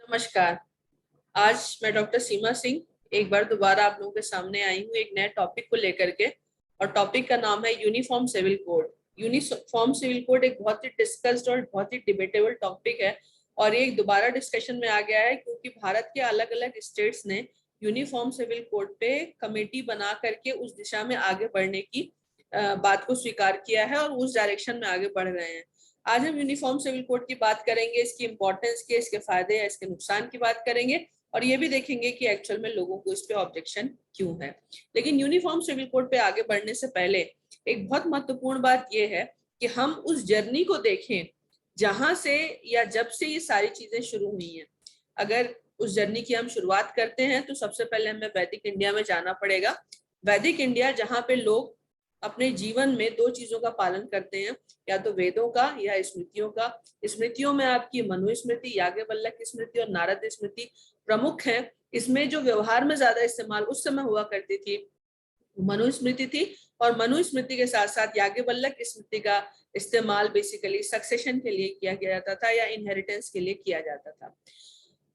नमस्कार। आज मैं डॉक्टर सीमा सिंह एक बार दोबारा आप लोगों के सामने आई हूँ एक नए टॉपिक को लेकर के। और टॉपिक का नाम है uniform civil code. Uniform civil code एक बहुत ही डिस्कस्ड और बहुत ही डिबेटेबल टॉपिक है और ये दोबारा डिस्कशन में आ गया है क्योंकि भारत के अलग अलग स्टेट्स ने यूनिफॉर्म सिविल कोड पे कमेटी बना करके उस दिशा में आगे बढ़ने की बात को स्वीकार किया है और उस डायरेक्शन में आगे बढ़ रहे हैं। आज हम यूनिफॉर्म सिविल कोड की बात करेंगे, इसकी इंपॉर्टेंस की, इसके फायदे या इसके नुकसान की बात करेंगे और ये भी देखेंगे कि एक्चुअल में लोगों को इस पे ऑब्जेक्शन क्यों है। लेकिन यूनिफॉर्म सिविल कोड पे आगे बढ़ने से पहले एक बहुत महत्वपूर्ण बात ये है कि हम उस जर्नी को देखें जहां से या जब से ये सारी चीजें शुरू हुई हैं। अगर उस जर्नी की हम शुरुआत करते हैं तो सबसे पहले हमें वैदिक इंडिया में जाना पड़ेगा। वैदिक इंडिया जहाँ पे लोग अपने जीवन में दो चीजों का पालन करते हैं, या तो वेदों का या स्मृतियों का। स्मृतियों में आपकी मनुस्मृति, याज्ञवल्क्य की स्मृति और नारद स्मृति प्रमुख है। इसमें जो व्यवहार में ज्यादा इस्तेमाल उस समय हुआ करती थी मनुस्मृति थी और मनुस्मृति के साथ साथ याज्ञवल्क्य स्मृति का इस्तेमाल बेसिकली सक्सेशन के लिए किया जाता था या इनहेरिटेंस के लिए किया जाता था।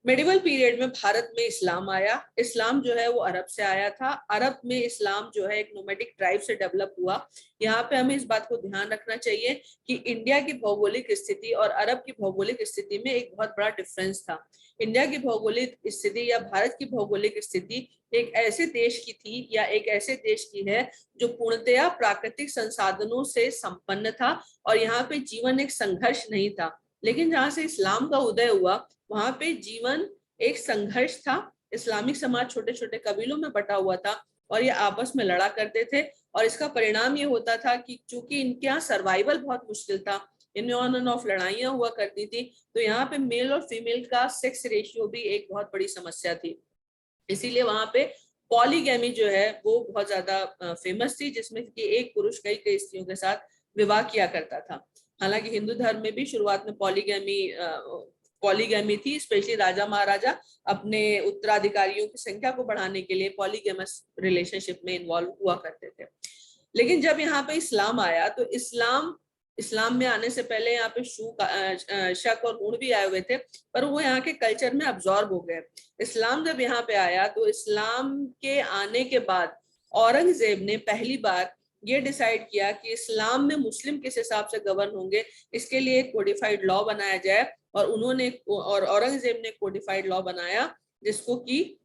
मेडिवल पीरियड में भारत में इस्लाम आया। इस्लाम जो है वो अरब से आया था। अरब में इस्लाम जो है एक नोमैडिक ट्राइब से डेवलप हुआ। यहाँ पे हमें इस बात को ध्यान रखना चाहिए कि इंडिया की भौगोलिक स्थिति और अरब की भौगोलिक स्थिति में एक बहुत बड़ा डिफरेंस था। इंडिया की भौगोलिक स्थिति या भारत की भौगोलिक स्थिति एक ऐसे देश की थी या एक ऐसे देश की है जो पूर्णतया प्राकृतिक संसाधनों से संपन्न था और यहाँ पे जीवन एक संघर्ष नहीं था। लेकिन जहाँ से इस्लाम का उदय हुआ वहां पे जीवन एक संघर्ष था। इस्लामिक समाज छोटे छोटे कबीलों में बटा हुआ था और ये आपस में लड़ा करते थे और इसका परिणाम ये होता था कि चूंकि इनके यहाँ सर्वाइवल बहुत मुश्किल था, इनमें ऑन एंड ऑफ लड़ाइयां हुआ करती थी, तो यहाँ पे मेल और फीमेल का सेक्स रेशियो भी एक बहुत बड़ी समस्या थी। इसीलिए वहां पे पॉलीगैमी जो है वो बहुत ज्यादा फेमस थी, जिसमें कि एक पुरुष कई कई स्त्रियों के साथ विवाह किया करता था। हालांकि हिंदू धर्म में भी शुरुआत में पॉलीगैमी थी, स्पेशली राजा महाराजा अपने उत्तराधिकारियों की संख्या को बढ़ाने के लिए पॉलीगैमस रिलेशनशिप में इन्वॉल्व हुआ करते थे। लेकिन जब यहाँ पे इस्लाम आया तो इस्लाम में आने से पहले यहाँ पे शक और गुण भी आए हुए थे, पर वो यहाँ के कल्चर में अब्जॉर्ब हो गए। इस्लाम जब यहाँ पे आया तो इस्लाम के आने के बाद औरंगजेब ने पहली बार ये डिसाइड किया कि इस्लाम में मुस्लिम किस हिसाब से गवर्न होंगे, इसके लिए एक कोडिफाइड लॉ बनाया जाए। और औरंगजेब ने कोडिफाइड लॉ बनाया जिसको कि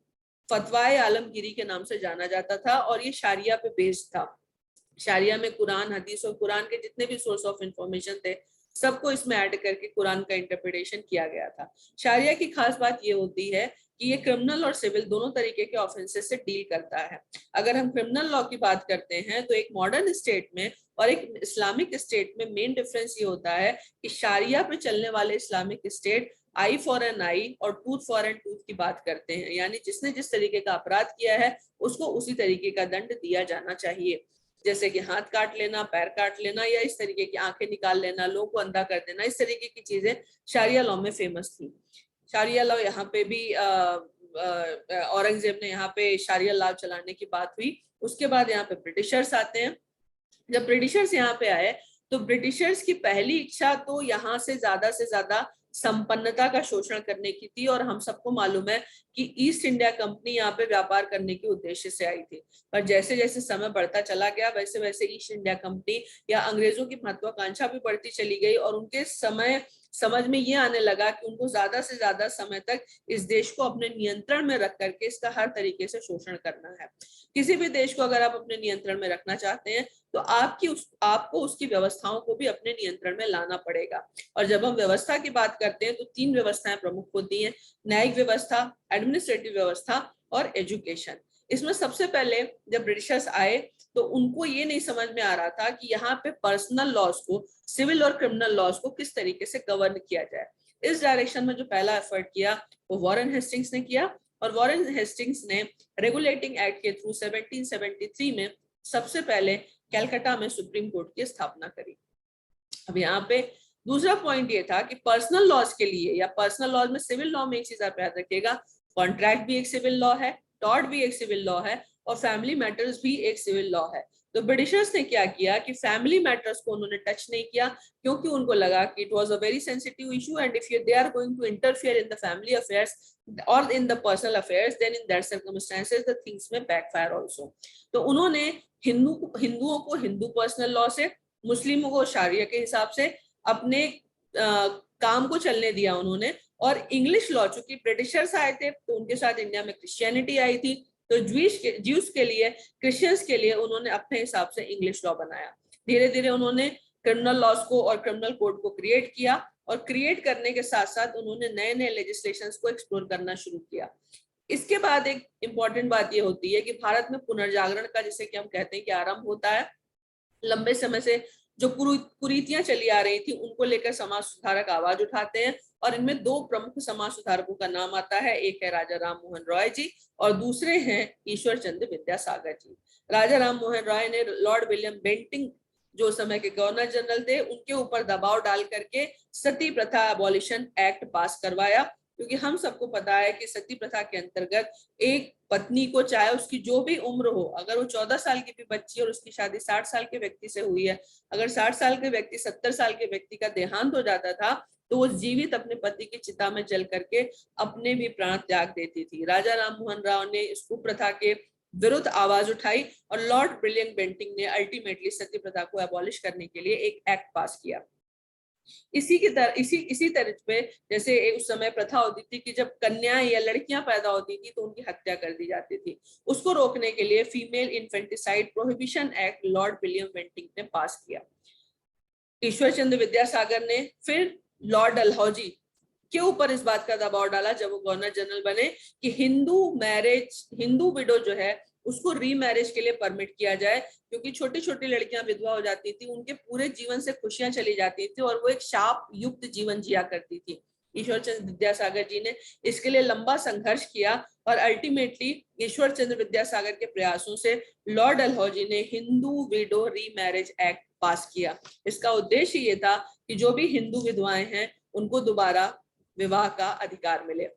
फतवाए आलमगीरी के नाम से जाना जाता था और ये शारिया पे बेस्ड था। शारिया में कुरान, हदीस और कुरान के जितने भी सोर्स ऑफ इंफॉर्मेशन थे सबको इसमें ऐड करके कुरान का इंटरप्रिटेशन किया गया था। शारिया की खास बात ये होती है कि ये क्रिमिनल और सिविल दोनों तरीके के ऑफेंसेस से डील करता है। अगर हम क्रिमिनल लॉ की बात करते हैं तो एक मॉडर्न स्टेट में और एक इस्लामिक स्टेट में मेन डिफरेंस ये होता है कि शारिया पे चलने वाले Islamic state eye for an eye और टूथ फॉर एन टूथ की बात करते हैं, यानी जिसने जिस तरीके का अपराध किया है उसको उसी तरीके का दंड दिया जाना चाहिए। जैसे कि हाथ काट लेना, पैर काट लेना या इस तरीके की आंखें निकाल लेना, लोगों को अंधा कर देना, इस तरीके की चीजें शारिया लॉ में फेमस थी। शारिया लॉ यहाँ पे भी औरंगजेब ने यहाँ पे शारिया लॉ चलाने की बात हुई। उसके बाद यहाँ पे ब्रिटिशर्स आते हैं। जब ब्रिटिशर्स यहाँ पे आए तो ब्रिटिशर्स की पहली इच्छा तो यहाँ से ज्यादा संपन्नता का शोषण करने की थी और हम सबको मालूम है कि ईस्ट इंडिया कंपनी यहाँ पे व्यापार करने के उद्देश्य से आई थी। पर जैसे जैसे समय बढ़ता चला गया वैसे वैसे ईस्ट इंडिया कंपनी या अंग्रेजों की महत्वाकांक्षा भी बढ़ती चली गई और उनके समझ में ये आने लगा कि उनको ज्यादा से ज्यादा समय तक इस देश को अपने नियंत्रण में रख करके इसका हर तरीके से शोषण करना है। किसी भी देश को अगर आप अपने नियंत्रण में रखना चाहते हैं तो आपको उसकी व्यवस्थाओं को भी अपने नियंत्रण में लाना पड़ेगा। और जब हम व्यवस्था की बात करते हैं तो 3 व्यवस्थाएं प्रमुख होती हैं: न्यायिक व्यवस्था, एडमिनिस्ट्रेटिव व्यवस्था और एजुकेशन। इसमें सबसे पहले जब ब्रिटिशर्स आए तो उनको ये नहीं समझ में आ रहा था कि यहाँ पे पर्सनल लॉज को, सिविल और क्रिमिनल लॉज को किस तरीके से गवर्न किया जाए। इस डायरेक्शन में जो पहला एफर्ट किया वो वॉरेन हेस्टिंग्स ने किया और वॉरेन हेस्टिंग्स ने रेगुलेटिंग एक्ट के थ्रू 1773 में सबसे पहले कलकत्ता में सुप्रीम कोर्ट की स्थापना करी। अब यहाँ पे दूसरा पॉइंट ये था कि पर्सनल लॉज के लिए या पर्सनल लॉज में, सिविल लॉ में एक चीज आप याद रखिएगा, कॉन्ट्रैक्ट भी एक सिविल लॉ है, टॉर्ट भी एक सिविल लॉ है और फैमिली मैटर्स भी एक सिविल लॉ है। तो ब्रिटिशर्स ने क्या किया कि फैमिली मैटर्स को उन्होंने टच नहीं किया, क्योंकि उनको लगा कि it was a very sensitive issue and if they are going to interfere in the family affairs और in the personal affairs then in that circumstances the things में बैकफायर आल्सो। तो उन्होंने हिंदुओं को हिंदू पर्सनल लॉ से, मुस्लिमों को शरिया के हिसाब से अपने काम को चलने दिया उन्होंने। और इंग्लिश लॉ, चूंकि ब्रिटिशर्स आए थे तो उनके साथ इंडिया में क्रिश्चियनिटी आई थी, तो ज्यूस के लिए, क्रिश्चियंस के लिए उन्होंने अपने हिसाब से इंग्लिश लॉ बनाया। धीरे धीरे उन्होंने क्रिमिनल लॉज को और क्रिमिनल कोड को क्रिएट किया, और क्रिएट करने के साथ साथ उन्होंने नए नए लेजिस्लेशंस को एक्सप्लोर करना शुरू किया। इसके बाद एक इंपॉर्टेंट बात ये होती है कि भारत में पुनर्जागरण का, जिसे कि हम कहते हैं कि आरंभ होता है। लंबे समय से जो कुरीतियां चली आ रही थी उनको लेकर समाज सुधारक आवाज उठाते हैं, और इनमें दो प्रमुख समाज सुधारकों का नाम आता है। एक है राजा राम मोहन रॉय जी और दूसरे हैं ईश्वर चंद्र विद्यासागर जी। राजा राम मोहन रॉय ने लॉर्ड विलियम बेंटिंग, जो समय के गवर्नर जनरल थे, उनके ऊपर दबाव डाल करके सती प्रथा अबॉलिशन एक्ट पास करवाया, क्योंकि हम सबको पता है कि सती प्रथा के अंतर्गत एक पत्नी को, चाहे उसकी जो भी उम्र हो, अगर वो 14 साल की भी बच्ची और उसकी शादी 60 साल के व्यक्ति से हुई है, अगर 60 साल के व्यक्ति 70 साल के व्यक्ति का देहांत हो जाता था तो वो जीवित अपने पति की चिता में जल करके अपने भी प्राण त्याग देती थी। राजा राम मोहन राव ने इस कुप्रथा के विरुद्ध आवाज उठाई और लॉर्ड विलियम बेंटिंग ने अल्टीमेटली सती प्रथा को एबॉलिश करने के लिए एक एक्ट पास किया। इसी तरह पे, जैसे उस समय प्रथा होती थी कि जब कन्याएं या लड़कियां पैदा होती थी तो उनकी हत्या कर दी जाती थी, उसको रोकने के लिए female infanticide prohibition act Lord William Bentinck ने पास किया। ईश्वर चंद्र विद्यासागर ने फिर लॉर्ड डलहौजी के ऊपर इस बात का दबाव डाला जब वो गवर्नर जनरल बने कि हिंदू विडो जो है उसको रीमैरिज के लिए परमिट किया जाए, क्योंकि छोटी छोटी लड़कियां विधवा हो जाती थी, उनके पूरे जीवन से खुशियां चली जाती थी और वो एक शाप युक्त जीवन जिया करती थी। ईश्वर चंद्र विद्यासागर जी ने इसके लिए लंबा संघर्ष किया और अल्टीमेटली ईश्वर चंद्र विद्यासागर के प्रयासों से लॉर्ड डलहौजी ने हिंदू विडो रीमैरिज एक्ट पास किया। इसका उद्देश्य ये था कि जो भी हिंदू विधवाएं हैं उनको दोबारा विवाह का अधिकार मिले।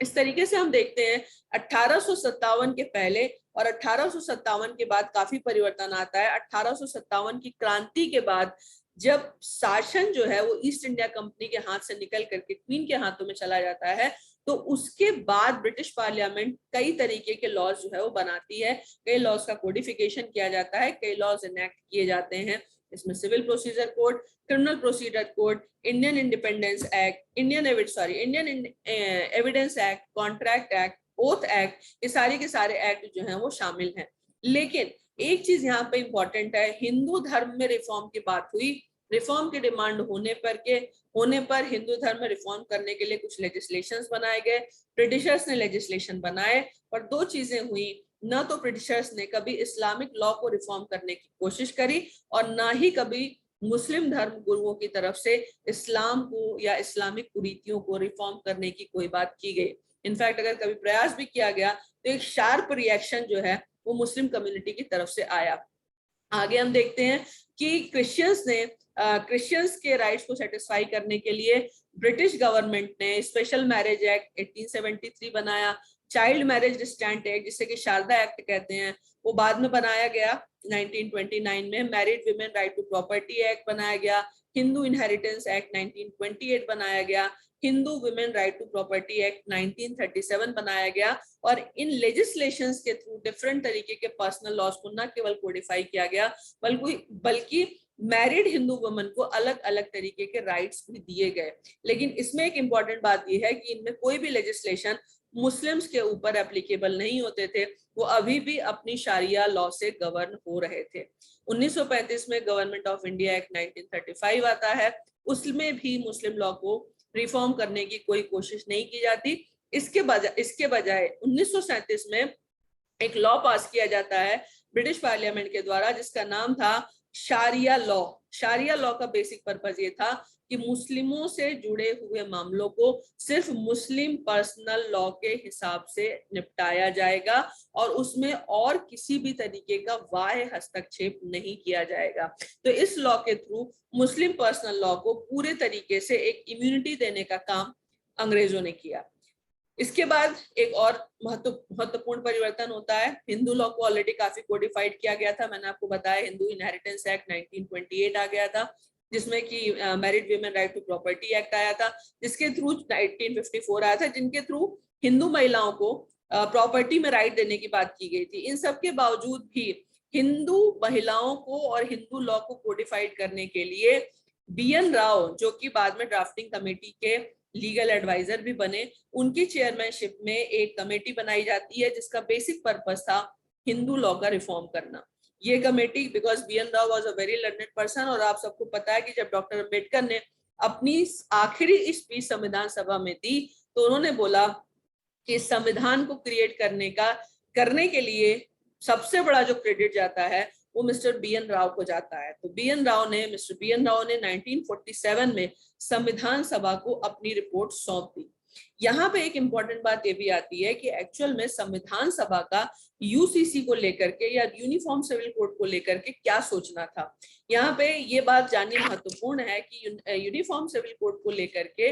इस तरीके से हम देखते हैं 1857 के पहले और 1857 के बाद काफी परिवर्तन आता है। 1857 की क्रांति के बाद जब शासन जो है वो ईस्ट इंडिया कंपनी के हाथ से निकल करके क्वीन के हाथों में चला जाता है, तो उसके बाद ब्रिटिश पार्लियामेंट कई तरीके के लॉज जो है वो बनाती है, कई लॉज का कोडिफिकेशन किया जाता है, कई लॉज इनेक्ट किए जाते हैं। इसमें civil procedure code, criminal procedure code, Indian independence act, Indian evidence act, contract act, oath act, ये सारे के सारे एक्ट जो हैं वो शामिल हैं। लेकिन एक चीज यहाँ पे इंपॉर्टेंट है, हिंदू धर्म में रिफॉर्म की बात हुई, रिफॉर्म की डिमांड होने पर हिंदू धर्म में रिफॉर्म करने के लिए कुछ लेजिस्लेशंस बनाए गए, ब्रिटिशर्स ने लेजिस्लेशन बनाए, और दो चीजें हुई, न तो ब्रिटिशर्स ने कभी इस्लामिक लॉ को रिफॉर्म करने की कोशिश करी और ना ही कभी मुस्लिम धर्म गुरुओं की तरफ से इस्लाम को या इस्लामिक कुरीतियों को रिफॉर्म करने की कोई बात की गई। इनफैक्ट अगर कभी प्रयास भी किया गया तो एक शार्प रिएक्शन जो है वो मुस्लिम कम्युनिटी की तरफ से आया। आगे हम देखते हैं कि क्रिश्चियंस के राइट्स को सेटिस्फाई करने के लिए ब्रिटिश गवर्नमेंट ने स्पेशल मैरिज एक्ट 1873 बनाया, चाइल्ड मैरिज रिस्ट्रेंट एक्ट जिसे कि शारदा एक्ट कहते हैं वो बाद में बनाया गया 1929 में, married women right to property act बनाया गया, हिंदू इनहेरिटेंस एक्ट 1928 बनाया गया, Hindu women right to property act 1937 बनाया गया। और इन लेजिस्लेशंस के थ्रू डिफरेंट तरीके के पर्सनल लॉज को न केवल कोडिफाई किया गया बल्कि मैरिड हिंदू वुमेन को अलग अलग तरीके के राइट्स भी दिए गए। लेकिन इसमें एक इंपॉर्टेंट बात यह है कि इनमें कोई भी लेजिस्लेशन मुस्लिम्स के ऊपर एप्लीकेबल नहीं होते थे, वो अभी भी अपनी शारिया लॉ से गवर्न हो रहे थे। 1935 में गवर्नमेंट ऑफ इंडिया एक्ट 1935 आता है, उसमें भी मुस्लिम लॉ को रिफॉर्म करने की कोई कोशिश नहीं की जाती। इसके बजाय 1937 में एक लॉ पास किया जाता है ब्रिटिश पार्लियामेंट के द्वारा जिसका नाम था शारिया लॉ। शारिया लॉ का बेसिक पर्पस ये था कि मुस्लिमों से जुड़े हुए मामलों को सिर्फ मुस्लिम पर्सनल लॉ के हिसाब से निपटाया जाएगा और उसमें और किसी भी तरीके का बाह्य हस्तक्षेप नहीं किया जाएगा। तो इस लॉ के थ्रू मुस्लिम पर्सनल लॉ को पूरे तरीके से एक इम्यूनिटी देने का काम अंग्रेजों ने किया। इसके बाद एक और महत्वपूर्ण परिवर्तन होता है। हिंदू लॉ को ऑलरेडी काफी कोडिफाइड किया गया था, मैंने आपको बताया हिंदू इनहेरिटेंस एक्ट 1928 आ गया था, जिसमें कि married women right to property act आया था, जिसके थ्रू 1954 आया था, जिनके थ्रू हिंदू महिलाओं को प्रॉपर्टी में राइट देने की बात की गई थी। इन सब के बावजूद भी हिंदू महिलाओं को और हिंदू लॉ को कोडिफाइड करने के लिए BN राव, जो कि बाद में ड्राफ्टिंग कमेटी के लीगल एडवाइजर भी बने, उनकी चेयरमैनशिप में एक कमेटी बनाई जाती है जिसका बेसिक पर्पस था हिंदू लॉ का रिफॉर्म करना। ये committee, because BN Rao was a very learned person, और आप सबको पता है कि जब डॉक्टर अंबेडकर ने अपनी आखिरी स्पीच संविधान सभा में दी तो उन्होंने बोला कि संविधान को क्रिएट करने के लिए सबसे बड़ा जो क्रेडिट जाता है वो मिस्टर BN राव को जाता है। तो मिस्टर BN राव ने 1947 में संविधान सभा को अपनी रिपोर्ट सौंप दी। यहाँ पे एक इंपॉर्टेंट बात ये भी आती है कि एक्चुअल में संविधान सभा का UCC को लेकर के या यूनिफॉर्म सिविल कोड को लेकर के क्या सोचना था। यहाँ पे ये बात जाननी महत्वपूर्ण है कि यूनिफॉर्म सिविल कोड को लेकर के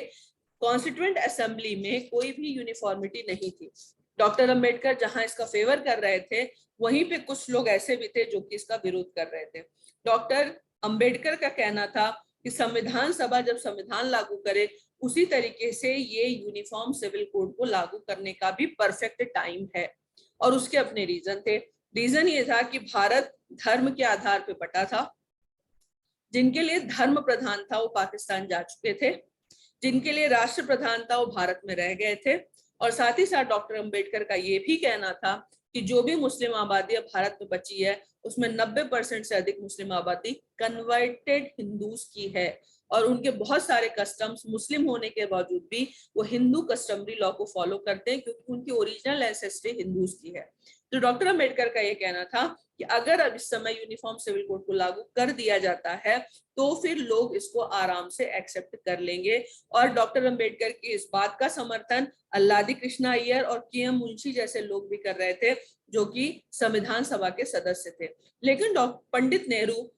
कॉन्स्टिट्यूएंट असेंबली में कोई भी यूनिफॉर्मिटी नहीं थी। डॉक्टर अंबेडकर जहां इसका फेवर कर रहे थे, वहीं पे कुछ लोग ऐसे भी थे जो कि इसका विरोध कर रहे थे। डॉक्टर अंबेडकर का कहना था कि संविधान सभा जब संविधान लागू करे उसी तरीके से ये यूनिफॉर्म सिविल कोड को लागू करने का भी परफेक्ट टाइम है, और उसके अपने रीजन थे। रीजन ये था कि भारत धर्म के आधार पर बटा था। जिनके लिए धर्म प्रधान था वो पाकिस्तान जा चुके थे, जिनके लिए राष्ट्र प्रधान था वो भारत में रह गए थे, और साथ ही साथ डॉक्टर अंबेडकर का ये भी कहना था कि जो भी मुस्लिम आबादी अब भारत में बची है उसमें 90% से अधिक मुस्लिम आबादी कन्वर्टेड हिंदूज की है, और उनके बहुत सारे कस्टम्स मुस्लिम होने के बावजूद भी वो हिंदू कस्टमरी लॉ को फॉलो करते हैं क्योंकि उनकी ओरिजिनल एंसेस्ट्री हिंदूज की है। तो डॉक्टर अंबेडकर का ये कहना था कि अगर अब इस समय यूनिफॉर्म सिविल कोड को लागू कर दिया जाता है तो फिर लोग इसको आराम से एक्सेप्ट कर लेंगे। और डॉक्टर अंबेडकर की इस बात का समर्थन अल्लादी कृष्णा अय्यर और KM मुंशी जैसे लोग भी कर रहे थे, जो कि संविधान सभा के सदस्य थे। लेकिन पंडित नेहरू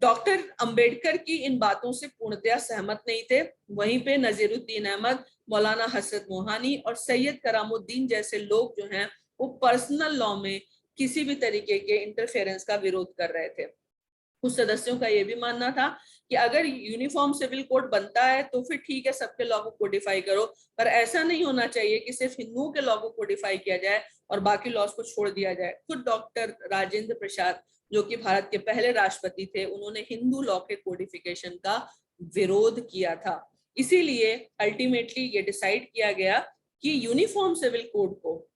डॉक्टर अंबेडकर की इन बातों से पूर्णतया सहमत नहीं थे। वहीं पे नजीरुद्दीन अहमद, मौलाना हसरत मोहानी और सैयद करामुद्दीन जैसे लोग जो हैं वो पर्सनल लॉ में किसी भी तरीके के इंटरफेरेंस का विरोध कर रहे थे। कुछ सदस्यों का यह भी मानना था कि अगर यूनिफॉर्म सिविल कोड बनता है तो फिर ठीक है, सबके लॉ को कोडिफाई करो, पर ऐसा नहीं होना चाहिए कि सिर्फ हिंदुओं के लॉ को कोडिफाई किया जाए और बाकी लॉज को छोड़ दिया जाए। खुद डॉक्टर राजेंद्र प्रसाद, जो कि भारत के पहले राष्ट्रपति थे, उन्होंने हिंदू लॉ के कोडिफिकेशन का विरोध किया था। इसीलिए अल्टीमेटली ये डिसाइड किया गया कि यूनिफॉर्म सिविल कोड को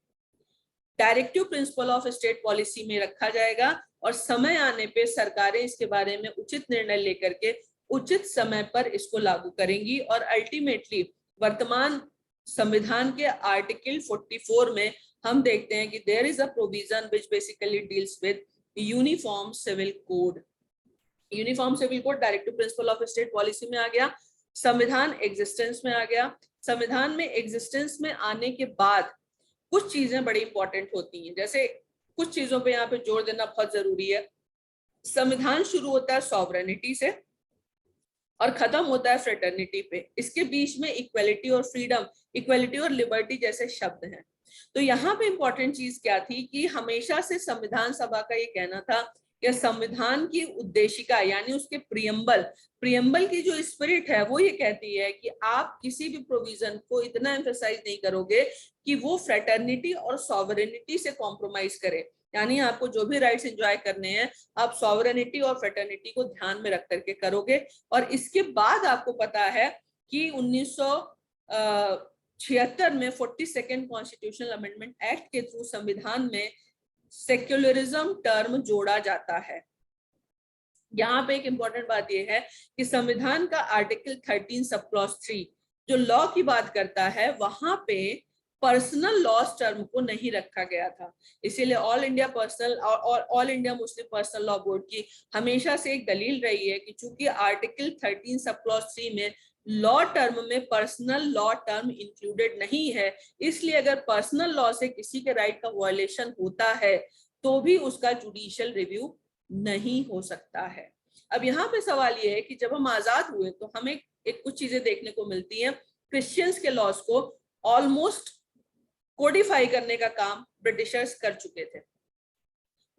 directive principle of state policy में रखा जाएगा और समय आने पे सरकारें इसके बारे में उचित निर्णय लेकर के उचित समय पर इसको लागू करेंगी। और अल्टीमेटली वर्तमान संविधान के आर्टिकल 44 में हम देखते हैं कि there is a provision which basically deals with uniform civil code. Uniform civil code directive principle of state policy में आ गया, संविधान एग्जिस्टेंस में आ गया। संविधान में एग्जिस्टेंस में आने के बाद कुछ चीजें बड़ी इंपॉर्टेंट होती हैं, जैसे कुछ चीजों पे यहाँ पे जोर देना बहुत जरूरी है। संविधान शुरू होता है सॉवरेनिटी से और खत्म होता है फ्रेटर्निटी पे। इसके बीच में इक्वलिटी और फ्रीडम, इक्वलिटी और लिबर्टी जैसे शब्द हैं। तो यहाँ पे इंपॉर्टेंट चीज क्या थी कि हमेशा से संविधान सभा का ये कहना था कि संविधान की उद्देशिका यानी उसके प्रियम्बल की जो स्पिरिट है वो ये कहती है कि आप किसी भी प्रोविजन को इतना एम्फेसाइज नहीं करोगे कि वो फ्रेटर्निटी और सॉवरेनिटी से कॉम्प्रोमाइज करे। यानी आपको जो भी राइट्स एंजॉय करने हैं आप सॉवरेनिटी और फ्रेटर्निटी को ध्यान में रख करके करोगे। और इसके बाद आपको पता है कि 1976 में 42nd कॉन्स्टिट्यूशनल अमेंडमेंट एक्ट के थ्रू संविधान में सेक्युलरिज्म टर्म जोड़ा जाता है। यहाँ पे एक इंपॉर्टेंट बात यह है कि संविधान का आर्टिकल 13 सब क्लॉज 3 जो लॉ की बात करता है वहां पे पर्सनल लॉज टर्म को नहीं रखा गया था। इसीलिए all India Muslim personal law board की हमेशा से एक दलील रही है कि चूंकि आर्टिकल 13 सब क्लॉज 3 में लॉ टर्म में पर्सनल लॉ टर्म इंक्लूडेड नहीं है, इसलिए अगर पर्सनल लॉ से किसी के राइट का वायलेशन होता है तो भी उसका जुडिशियल रिव्यू नहीं हो सकता है। अब यहाँ पे सवाल ये है कि जब हम आजाद हुए तो हमें एक कुछ चीजें देखने को मिलती हैं। क्रिश्चियंस के लॉज को ऑलमोस्ट कोडिफाई करने का काम ब्रिटिशर्स कर चुके थे।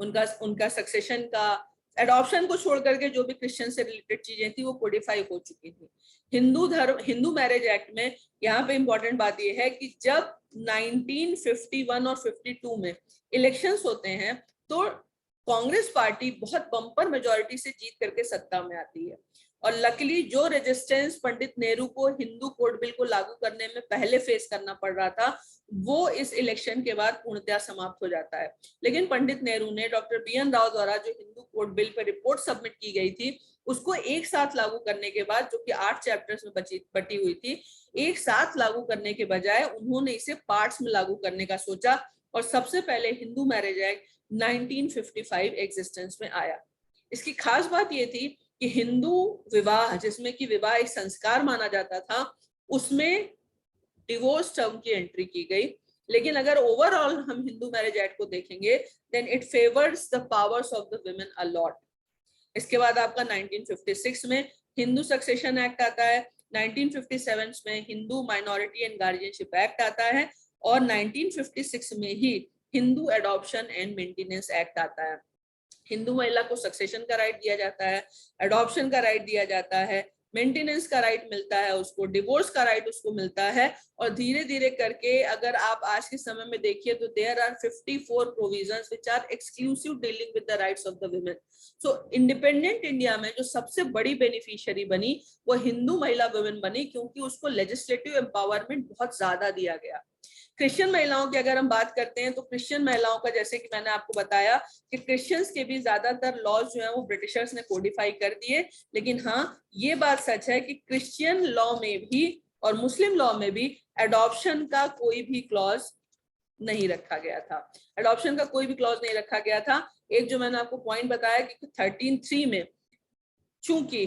उनका सक्सेशन का, एडॉप्शन को छोड़ करके जो भी क्रिश्चियन से रिलेटेड चीजें थी वो कोडिफाई हो चुकी थी। हिंदू मैरिज एक्ट में यहाँ पे इंपॉर्टेंट बात ये है कि जब 1951 और 52 में इलेक्शंस होते हैं तो कांग्रेस पार्टी बहुत बम्पर मेजोरिटी से जीत करके सत्ता में आती है। और लकीली जो रेजिस्टेंस पंडित नेहरू को हिंदू कोड बिल को लागू करने में पहले फेस करना पड़ रहा था, वो इस इलेक्शन के बाद पूर्णतः समाप्त हो जाता है। लेकिन पंडित नेहरू ने डॉक्टर BN राव द्वारा जो हिंदू कोड बिल पर रिपोर्ट सबमिट की गई थी उसको एक साथ लागू करने के बाद, जो कि 8 चैप्टर्स में बटी हुई थी, एक साथ लागू करने के बजाय उन्होंने इसे पार्ट्स में लागू करने का सोचा और सबसे पहले हिंदू मैरिज एक्ट 1955 एग्जिस्टेंस में आया। इसकी खास बात यह थी कि हिंदू विवाह, जिसमें कि विवाह एक संस्कार माना जाता था, उसमें डिवोर्स टर्म की एंट्री की गई। लेकिन अगर ओवरऑल हम हिंदू मैरिज एक्ट को देखेंगे then it favours the powers of the women a lot. इसके बाद आपका 1956 में हिंदू सक्सेशन एक्ट आता है, 1957 में Hindu minority and guardianship act आता है और 1956 में ही Hindu adoption and maintenance act आता है। हिंदू महिला को सक्सेशन का राइट दिया जाता है, एडॉप्शन का राइट दिया जाता है, मेंटेनेंस का राइट मिलता है उसको, डिवोर्स का राइट उसको मिलता है। और धीरे धीरे करके अगर आप आज के समय में देखिए तो there are 54 provisions which are exclusive dealing with the rights of the women. So independent India में जो सबसे बड़ी बेनिफिशियरी बनी वो हिंदू महिला वुमेन बनी, क्योंकि उसको लेजिस्लेटिव एम्पावरमेंट बहुत ज्यादा दिया गया। क्रिश्चियन महिलाओं की अगर हम बात करते हैं तो क्रिश्चियन महिलाओं का, जैसे कि मैंने आपको बताया कि क्रिश्चियंस के भी ज्यादातर लॉज जो है वो ब्रिटिशर्स ने कोडिफाई कर दिए। लेकिन हाँ, ये बात सच है कि क्रिश्चियन लॉ में भी और मुस्लिम लॉ में भी एडॉप्शन का कोई भी क्लॉज नहीं रखा गया था। एडॉप्शन का कोई भी क्लॉज नहीं रखा गया था। एक जो मैंने आपको पॉइंट बताया कि 13(3) में चूंकि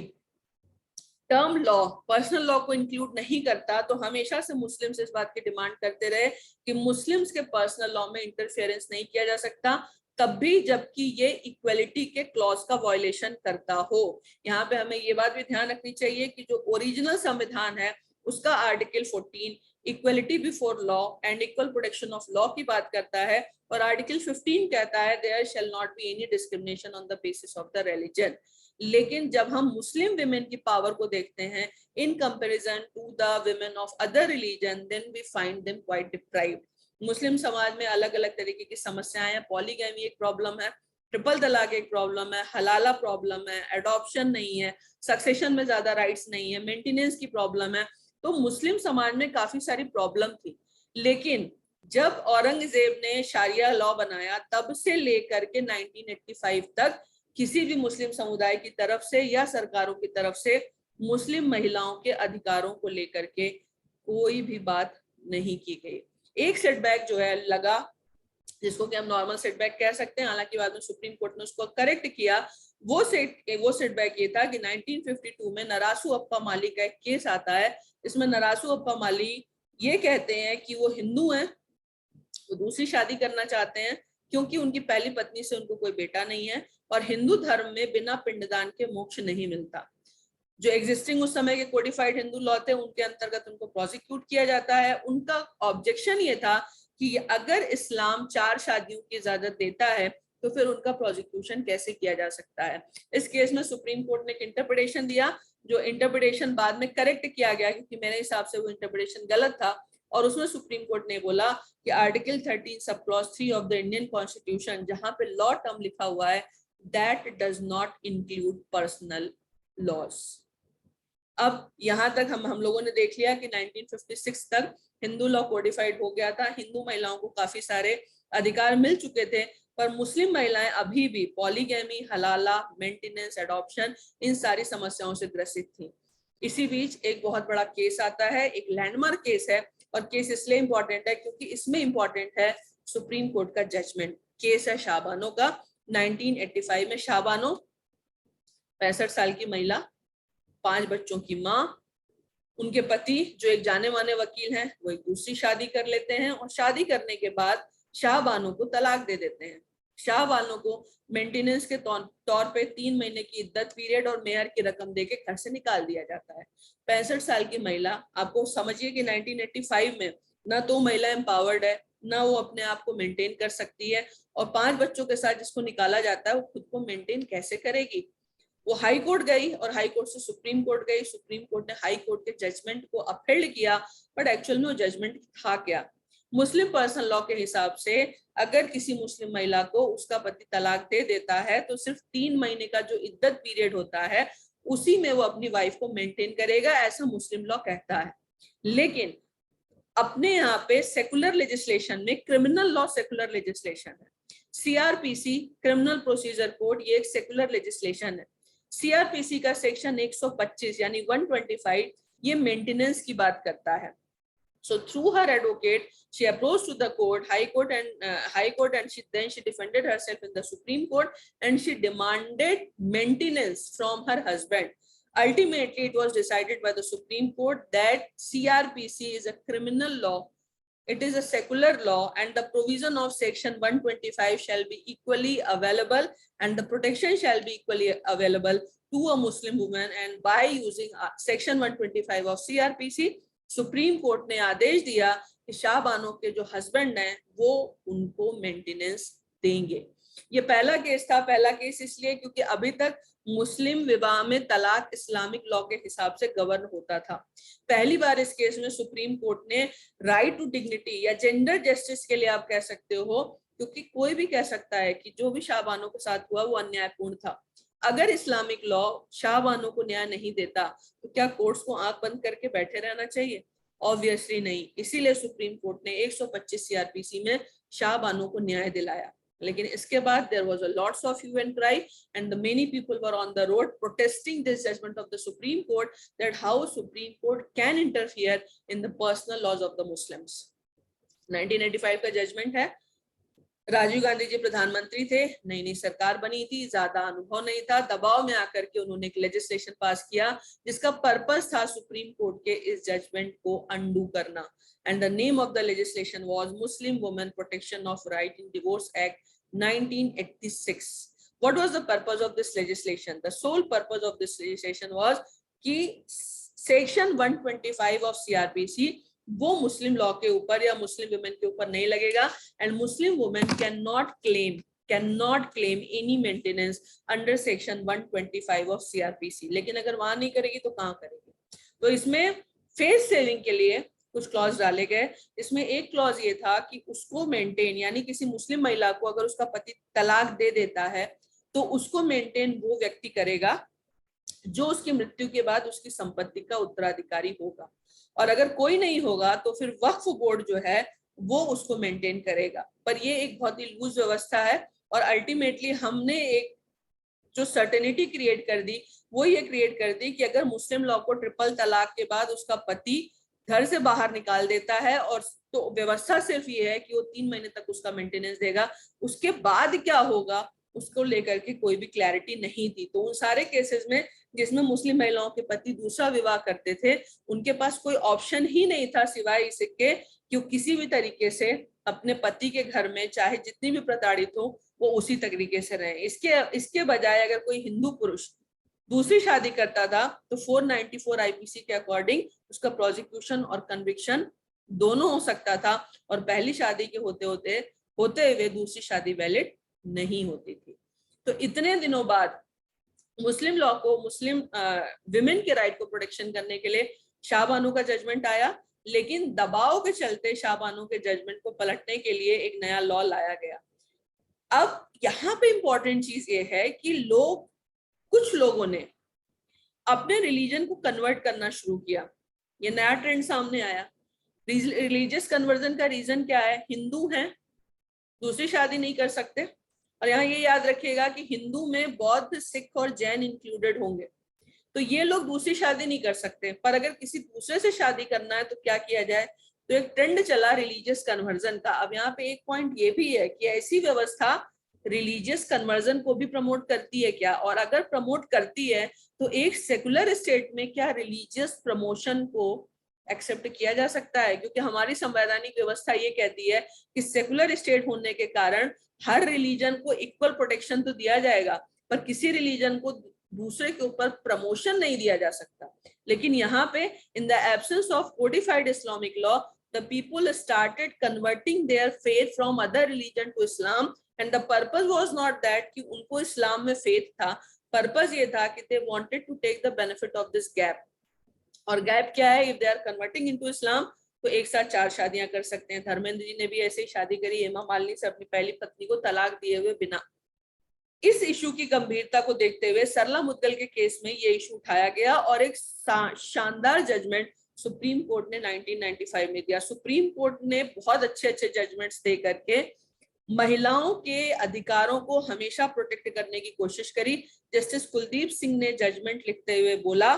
टर्म लॉ पर्सनल लॉ को इंक्लूड नहीं करता, तो हमेशा से मुस्लिम्स इस बात की डिमांड करते रहे कि मुस्लिम्स के पर्सनल लॉ में इंटरफेरेंस नहीं किया जा सकता, तब भी जबकि ये इक्वलिटी के क्लॉज का वायलेशन करता हो। यहाँ पे हमें ये बात भी ध्यान रखनी चाहिए कि जो ओरिजिनल संविधान है उसका article 14 equality before law and equal protection of law की बात करता है, और आर्टिकल 15 कहता है there shall not be any discrimination on the basis of the religion. लेकिन जब हम मुस्लिम विमेन की पावर को देखते हैं in comparison to the women of other religion, then we find them quite deprived. मुस्लिम समाज में अलग अलग तरीके की समस्याएं हैं। पॉलीगैमी एक प्रॉब्लम है, ट्रिपल तलाक एक प्रॉब्लम है, हलाला प्रॉब्लम है, एडॉप्शन नहीं है, सक्सेशन में ज्यादा राइट्स नहीं है, मेंटेनेंस की प्रॉब्लम है। तो मुस्लिम समाज में काफी सारी प्रॉब्लम थी। लेकिन जब औरंगजेब ने शारिया लॉ बनाया तब से लेकर के 1985 तक किसी भी मुस्लिम समुदाय की तरफ से या सरकारों की तरफ से मुस्लिम महिलाओं के अधिकारों को लेकर के कोई भी बात नहीं की गई। एक सेटबैक जो है लगा, जिसको कि हम नॉर्मल सेटबैक कह सकते हैं, हालांकि बाद में सुप्रीम कोर्ट ने उसको करेक्ट किया। वो सेटबैक ये था कि 1952 में नरासू अप्पा माली का एक केस आता है। इसमें नरासू अप्पा माली ये कहते हैं कि वो हिंदू हैं, वो दूसरी शादी करना चाहते हैं क्योंकि उनकी पहली पत्नी से उनको कोई बेटा नहीं है, और हिंदू धर्म में बिना पिंडदान के मोक्ष नहीं मिलता। जो एग्जिस्टिंग उस समय के कोडिफाइड हिंदू लॉ थे उनके अंतर्गत उनको प्रोसिक्यूट किया जाता है। उनका ऑब्जेक्शन ये था कि अगर इस्लाम 4 शादियों की इजाजत देता है तो फिर उनका प्रोसिक्यूशन कैसे किया जा सकता है। इस केस में सुप्रीम कोर्ट ने एक इंटरप्रिटेशन दिया, जो इंटरप्रिटेशन बाद में करेक्ट किया गया क्योंकि मेरे हिसाब से वो इंटरप्रिटेशन गलत था। और उसमें सुप्रीम कोर्ट ने बोला कि article 13 sub clause 3 of the Indian constitution, जहां पे लॉ टर्म लिखा हुआ है, that does not include personal loss. अब यहां तक हम लोगों ने देख लिया कि 1956 तक हिंदू लॉ कोडिफाइड हो गया था, हिंदू महिलाओं को काफी सारे अधिकार मिल चुके थे, पर मुस्लिम महिलाएं अभी भी पॉलीगैमी, हलाला, मेंटेनेंस, एडॉप्शन, इन सारी समस्याओं से ग्रसित थी। इसी बीच एक बहुत बड़ा केस आता है, एक लैंडमार्क केस है, और केस इसलिए इंपॉर्टेंट है क्योंकि इसमें इंपॉर्टेंट है सुप्रीम कोर्ट का जजमेंट। केस है शाहबानो का। 1985 में शाहबानो 65 साल की महिला, 5 बच्चों की माँ, उनके पति जो एक जाने माने वकील हैं वो एक दूसरी शादी कर लेते हैं, और शादी करने के बाद शाहबानो को तलाक दे देते हैं। शाहबानो को मेंटेनेंस के तौर पे 3 महीने की इद्दत पीरियड और मेहर की रकम देके घर से निकाल दिया जाता है। 65 साल की महिला, आपको समझिए कि 1985 में ना तो महिला एम्पावर्ड है, ना वो अपने आप को मेंटेन कर सकती है, और 5 बच्चों के साथ जिसको निकाला जाता है वो खुद को मेंटेन कैसे करेगी। वो हाई कोर्ट गई और हाई कोर्ट से सुप्रीम कोर्ट गई, सुप्रीम कोर्ट ने हाई कोर्ट के जजमेंट को अपहेल्ड किया, बट एक्चुअल में वो जजमेंट था क्या। मुस्लिम पर्सनल लॉ के हिसाब से अगर किसी मुस्लिम महिला को उसका पति तलाक दे देता है तो सिर्फ 3 महीने का जो इद्दत पीरियड होता है उसी में वो अपनी वाइफ को मेंटेन करेगा, ऐसा मुस्लिम लॉ कहता है। लेकिन अपने यहाँ पे सेकुलर लेजिस्लेशन में क्रिमिनल लॉ सेकुलर लेजिस्लेशन है। सीआरपीसी क्रिमिनल प्रोसीजर कोड ये एक सेकुलर लेजिस्लेशन है। सीआरपीसी का सेक्शन 125 यानी 125 ये मेंटेनेंस की बात करता है। So through her advocate, she approached to the court, high court, and she defended herself in the Supreme Court, and she demanded maintenance from her husband. Ultimately, it was decided by the Supreme Court that CRPC is a criminal law. It is a secular law, and the provision of Section 125 shall be equally available, and the protection shall be equally available to a Muslim woman. And by using Section 125 of CRPC, supreme court ने आदेश दिया कि शाह बानो के जो husband हैं वो उनको maintenance देंगे। ये पहला केस था। पहला केस इसलिए क्योंकि अभी तक मुस्लिम विवाह में तलाक इस्लामिक लॉ के हिसाब से गवर्न होता था। पहली बार इस केस में सुप्रीम कोर्ट ने राइट टू डिग्निटी या जेंडर जस्टिस के लिए आप कह सकते हो, क्योंकि कोई भी कह सकता है कि जो भी शाह बानो के साथ हुआ वो अन्यायपूर्ण था। अगर इस्लामिक लॉ शाह बानो को न्याय नहीं देता तो क्या कोर्ट्स को आंख बंद करके बैठे रहना चाहिए? ऑब्वियसली नहीं। इसीलिए सुप्रीम कोर्ट ने 125 सीआरपीसी में शाह बानो को न्याय दिलाया। लेकिन इसके बाद there was a lots of hue and cry and many people were on the road protesting this judgement of the supreme court that how supreme court can interfere in the personal laws of the Muslims. 1985 का judgement है। राजीव गांधी जी प्रधानमंत्री थे, नई नई सरकार बनी थी, ज्यादा अनुभव नहीं था, दबाव में आकर के उन्होंने एक लेजिस्लेशन पास किया जिसका पर्पस था सुप्रीम कोर्ट के इस जजमेंट को अंडू करना। And the name of the legislation was Muslim women protection of right in divorce act 1986। What was the purpose of this legislation? The sole purpose of this legislation was कि section 125 of CrPC वो Muslim law के ऊपर या Muslim women के ऊपर नहीं लगेगा, and Muslim women can not claim any maintenance under section 125 of CrPC. लेकिन अगर वहां नहीं करेगी तो कहां करेगी? तो इसमें फेस सेविंग के लिए कुछ क्लॉज डाले गए। इसमें एक क्लॉज ये था कि उसको मेंटेन, यानी किसी मुस्लिम महिला को अगर उसका पति तलाक दे देता है तो उसको मेंटेन वो व्यक्ति करेगा जो उसकी मृत्यु के बाद उसकी संपत्ति का उत्तराधिकारी होगा, और अगर कोई नहीं होगा तो फिर वक्फ बोर्ड जो है वो उसको मेंटेन करेगा। पर ये एक बहुत ही लूज व्यवस्था है, और अल्टीमेटली हमने एक जो सर्टेनिटी क्रिएट कर दी वो ये क्रिएट कर दी कि अगर मुस्लिम लॉ को ट्रिपल तलाक के बाद उसका पति घर से बाहर निकाल देता है, और तो व्यवस्था सिर्फ ये है कि वो 3 महीने तक उसका मेंटेनेंस देगा, उसके बाद क्या होगा उसको लेकर के कोई भी क्लैरिटी नहीं थी। तो उन सारे केसेस में जिसमें मुस्लिम महिलाओं के पति दूसरा विवाह करते थे, उनके पास कोई ऑप्शन ही नहीं था सिवाय इसके कि किसी भी तरीके से अपने पति के घर में चाहे जितनी भी प्रताड़ित हो वो उसी तरीके से रहे। इसके बजाय अगर कोई हिंदू पुरुष दूसरी शादी करता था तो 494 आईपीसी के अकॉर्डिंग उसका प्रोसिक्यूशन और कन्विक्शन दोनों हो सकता था, और पहली शादी के होते हुए दूसरी शादी वैलिड नहीं होती थी। तो इतने दिनों बाद मुस्लिम लॉ को, मुस्लिम विमेन के राइट को प्रोटेक्शन करने के लिए शाह बानो का जजमेंट आया, लेकिन दबाव के चलते शाह बानो के जजमेंट को पलटने के लिए एक नया लॉ लाया गया। अब यहाँ पे इंपॉर्टेंट चीज ये है कि कुछ लोगों ने अपने रिलीजन को कन्वर्ट करना शुरू किया। ये नया ट्रेंड सामने आया। रिलीजियस कन्वर्जन का रीजन क्या है? हिंदू हैं, दूसरी शादी नहीं कर सकते, और यहाँ ये याद रखिएगा कि हिंदू में बौद्ध, सिख और जैन इंक्लूडेड होंगे, तो ये लोग दूसरी शादी नहीं कर सकते। पर अगर किसी दूसरे से शादी करना है तो क्या किया जाए? तो एक ट्रेंड चला रिलीजियस कन्वर्जन का। अब यहाँ पे एक पॉइंट ये भी है कि ऐसी व्यवस्था रिलीजियस कन्वर्जन को भी प्रमोट करती है क्या? और अगर प्रमोट करती है तो एक सेकुलर स्टेट में क्या रिलीजियस प्रमोशन को एक्सेप्ट किया जा सकता है? क्योंकि हमारी संवैधानिक व्यवस्था ये कहती है कि सेकुलर स्टेट होने के कारण हर रिलीजन को इक्वल प्रोटेक्शन तो दिया जाएगा, पर किसी रिलीजन को दूसरे के ऊपर प्रमोशन नहीं दिया जा सकता। लेकिन यहाँ पे in the absence of codified Islamic law the people started converting their faith from other religion to Islam, and the purpose was not that कि उनको इस्लाम में faith था, purpose ये था कि they wanted to take the benefit of this gap. और gap क्या है? if they are converting into Islam तो एक साथ 4 शादियां कर सकते हैं. धर्मेंद्र जी ने भी ऐसे ही शादी करी हेमा मालिनी से अपनी पहली पत्नी को तलाक दिए हुए बिना. इस इशू की गंभीरता को देखते हुए सरला मुद्गल के केस में ये इशू उठाया गया और एक शानदार जजमेंट सुप्रीम कोर्ट ने 1995 में दिया. सुप्रीम कोर्ट ने बहुत अच्छे अच्छे जजमेंट्स दे करके महिलाओं के अधिकारों को हमेशा प्रोटेक्ट करने की कोशिश करी. जस्टिस कुलदीप सिंह ने जजमेंट लिखते हुए बोला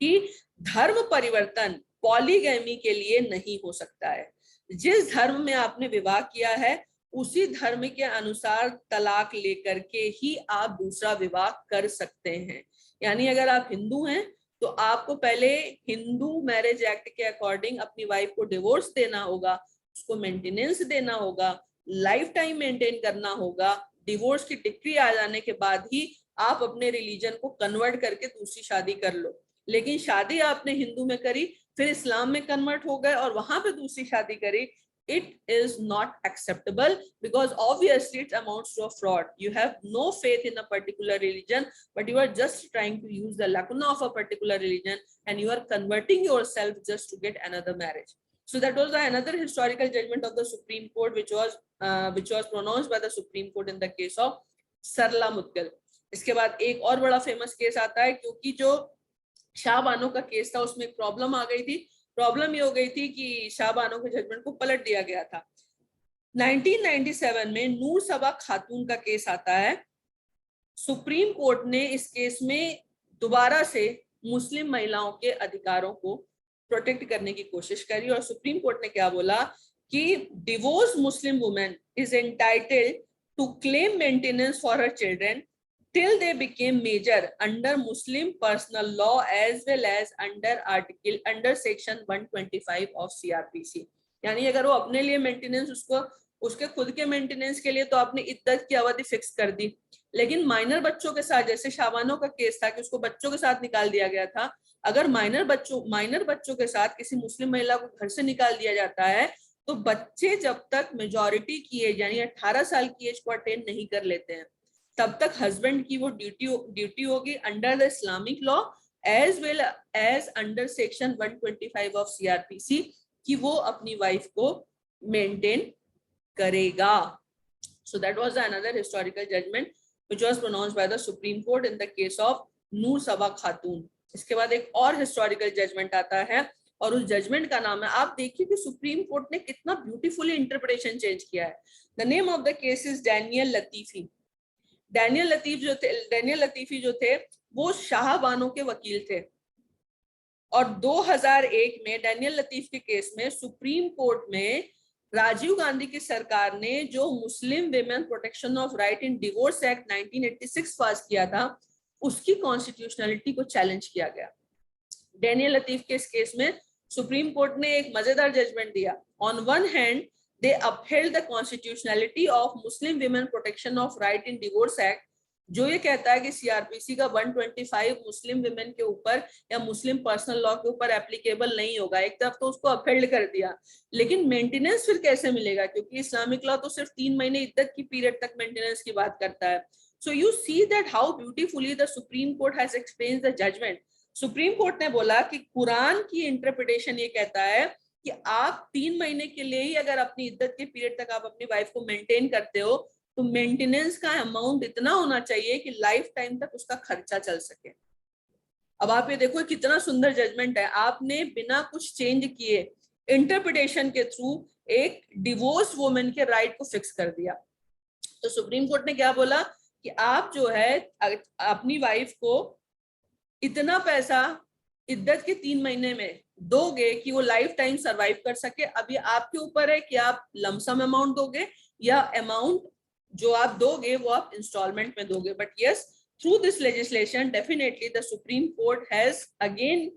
कि धर्म परिवर्तन पॉलीगैमी के लिए नहीं हो सकता है. जिस धर्म में आपने विवाह किया है उसी धर्म के अनुसार तलाक लेकर के ही आप दूसरा विवाह कर सकते हैं. यानी अगर आप हिंदू हैं तो आपको पहले हिंदू मैरिज एक्ट के अकॉर्डिंग अपनी वाइफ को डिवोर्स देना होगा, उसको मेंटेनेंस देना होगा, लाइफ टाइम मेंटेन करना होगा. डिवोर्स की डिक्री आ जाने के बाद ही आप अपने रिलीजन को कन्वर्ट करके दूसरी शादी कर लो. लेकिन शादी आपने हिंदू में करी, फिर इस्लाम में कन्वर्ट हो गए और वहां पे दूसरी शादी करी. It is not acceptable because obviously it amounts to a fraud. You have no faith in a particular religion, but you are just trying to use the lacuna of a particular religion and you are converting yourself just to get another marriage. So that was another historical judgment of the Supreme Court, which was pronounced by the Supreme Court in the case of सरला मुद्गल. इसके बाद एक और बड़ा famous case आता है, क्योंकि जो शाह बानो का केस था उसमें एक प्रॉब्लम आ गई थी. प्रॉब्लम ये हो गई थी कि शाह बानो के जजमेंट को पलट दिया गया था. 1997 में नूर सबा खातून का केस आता है. सुप्रीम कोर्ट ने इस केस में दोबारा से मुस्लिम महिलाओं के अधिकारों को प्रोटेक्ट करने की कोशिश करी और सुप्रीम कोर्ट ने क्या बोला कि divorce Muslim women is entitled to claim maintenance for her children till they became major under Muslim personal law as well as under section 125 of CRPC. यानी अगर वो अपने लिए मेंटेनेंस उसके खुद के मेंटेनेंस के लिए तो आपने इद्दत की अवधि फिक्स कर दी, लेकिन माइनर बच्चों के साथ, जैसे शाबानो का केस था कि उसको बच्चों के साथ निकाल दिया गया था, अगर माइनर बच्चों के साथ किसी मुस्लिम महिला को घर से निकाल दिया जाता है तो बच्चे जब तक मेजॉरिटी की एज यानी 18 साल की एज को अटेन नहीं कर लेते हैं तब तक हस्बैंड की वो ड्यूटी होगी under the Islamic law as well as under section 125 of CrPC कि वो अपनी वाइफ को मेंटेन करेगा. So that was another historical judgement which was pronounced by the supreme Court in the case of Noor Saba Khatoon. इसके बाद एक और हिस्टोरिकल जजमेंट आता है और उस जजमेंट का नाम है, आप देखिए कि सुप्रीम कोर्ट ने कितना ब्यूटीफुली इंटरप्रिटेशन चेंज किया है. The name of the case is Danial Latifi. Danial Latifi जो थे वो शाह बानो के वकील थे और 2001 में डैनियल लतीफ के केस में सुप्रीम कोर्ट में राजीव गांधी की सरकार ने जो Muslim women protection of right in divorce act 1986 पास किया था उसकी कॉन्स्टिट्यूशनलिटी को चैलेंज किया गया. डैनियल लतीफ के इस केस में सुप्रीम कोर्ट ने एक मजेदार जजमेंट दिया. On one hand they upheld the constitutionality of Muslim Women Protection of Right in Divorce Act, जो ये कहता है कि सीआरपीसी का 125 मुस्लिम विमेन के ऊपर या मुस्लिम पर्सनल लॉ के ऊपर एप्लीकेबल नहीं होगा. एक तरफ तो उसको अपहेल्ड कर दिया, लेकिन मेंटेनेंस फिर कैसे मिलेगा, क्योंकि इस्लामिक लॉ तो सिर्फ 3 महीने इद्दत की पीरियड तक मेंटेनेंस की बात करता है. So you see that how beautifully the supreme court has explained the judgement. Supreme court ने बोला कि कुरान की इंटरप्रिटेशन ये कहता है कि आप 3 महीने के लिए ही अगर अपनी इद्दत के पीरियड तक आप अपनी वाइफ को मेंटेन करते हो तो मेंटेनेंस का अमाउंट इतना होना चाहिए कि लाइफ टाइम तक उसका खर्चा चल सके. अब आप ये देखो कितना सुंदर जजमेंट है. आपने बिना कुछ चेंज किए इंटरप्रिटेशन के थ्रू एक डिवोर्स वुमेन के राइट को फिक्स कर दिया. तो सुप्रीम कोर्ट ने क्या बोला कि आप जो है अपनी वाइफ को इतना पैसा इद्दत के 3 महीने में दोगे कि वो लाइफ टाइम सरवाइव कर सके. अभी आपके ऊपर है कि आप लमसम अमाउंट दोगे या अमाउंट जो आप दोगे वो आप इंस्टॉलमेंट में दोगे. But yes, through this legislation definitely the supreme court has again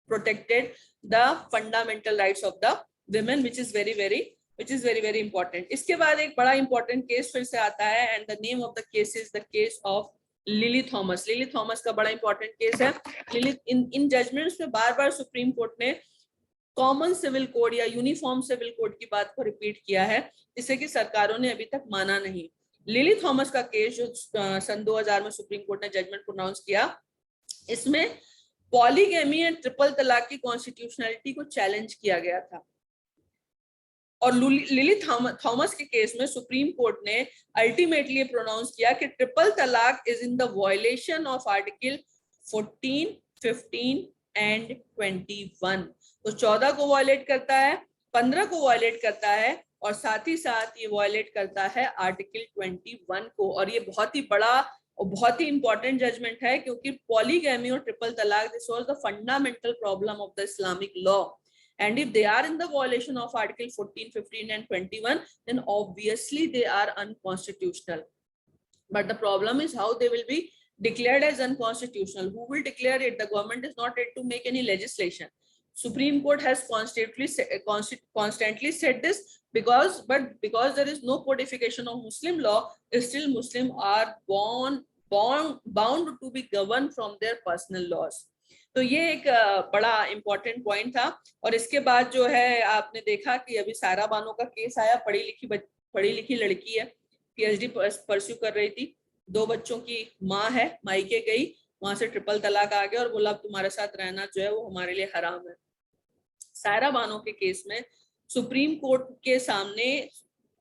protected the fundamental rights of the women, which is very very important. इसके बाद एक बड़ा इंपॉर्टेंट केस फिर से आता है and the name of the case is the case of lily Thomas. Lily Thomas का बड़ा इंपॉर्टेंट केस है. लिली इन जजमेंट्स में बार बार सुप्रीम कोर्ट ने कॉमन सिविल कोड या यूनिफॉर्म सिविल कोड की बात को रिपीट किया है, जिसे कि सरकारों ने अभी तक माना नहीं। लिली थॉमस का केस जो सन 2000 में सुप्रीम कोर्ट ने जजमेंट प्रोनाउंस किया, इसमें पॉलीगैमी एंड ट्रिपल तलाक की कॉन्स्टिट्यूशनलिटी को चैलेंज किया गया था। और लिली थॉमस के केस में सुप्रीम कोर्ट ने अल्टीमेटली प्रोनाउंस किया कि ट्रिपल तलाक is in the violation of article 14, 15 and 21। तो 14 को वायलेट करता है, 15 को वायलेट करता है और साथ ही साथ ये वायलेट करता है आर्टिकल 21 को। और ये बहुत ही बड़ा और बहुत ही इंपॉर्टेंट जजमेंट है, क्योंकि पॉलीगैमी और ट्रिपल तलाक this was the fundamental problem of the Islamic law, and if they are in the violation of article 14, 15 and 21, then obviously they are unconstitutional. But the problem is how they will be declared as unconstitutional. Who will declare it? The government is not ready to make any legislation. Supreme Court has constantly said this, because there is no codification of Muslim law, still Muslims are bound to be governed from their personal laws. तो ये एक बड़ा important point था। और इसके बाद जो है आपने देखा कि अभी सारा बानो का केस आया, पढ़ी लिखी लड़की है, पीएचडी परस्यू कर रही थी, 2 बच्चों की माँ है, मायके गई, वहां से ट्रिपल तलाक आ गया और बोला अब तुम्हारे साथ रहना जो है वो हमारे लिए हराम है। सारा बानो के केस में सुप्रीम कोर्ट के सामने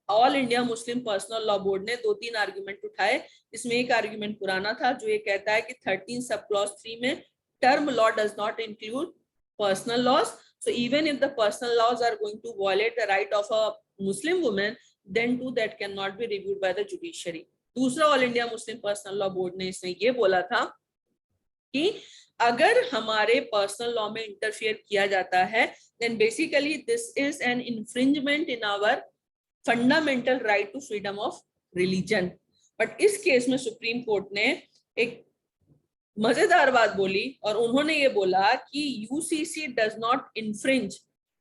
all India Muslim personal law board ने 2-3 आर्ग्यूमेंट उठाए। इसमें एक आर्ग्यूमेंट पुराना था जो ये कहता है कि 13 सब क्लॉज 3 में term law does not include personal laws, so even if the personal laws are going to violate the right of a Muslim woman, then too that cannot be reviewed by the judiciary. दूसरा all India Muslim personal law board ने इसमें ये बोला था कि अगर हमारे personal law में इंटरफियर किया जाता है, then basically this is an infringement in our fundamental right to freedom of religion. But इस केस में सुप्रीम कोर्ट ने एक मजेदार बात बोली और उन्होंने ये बोला कि UCC does not infringe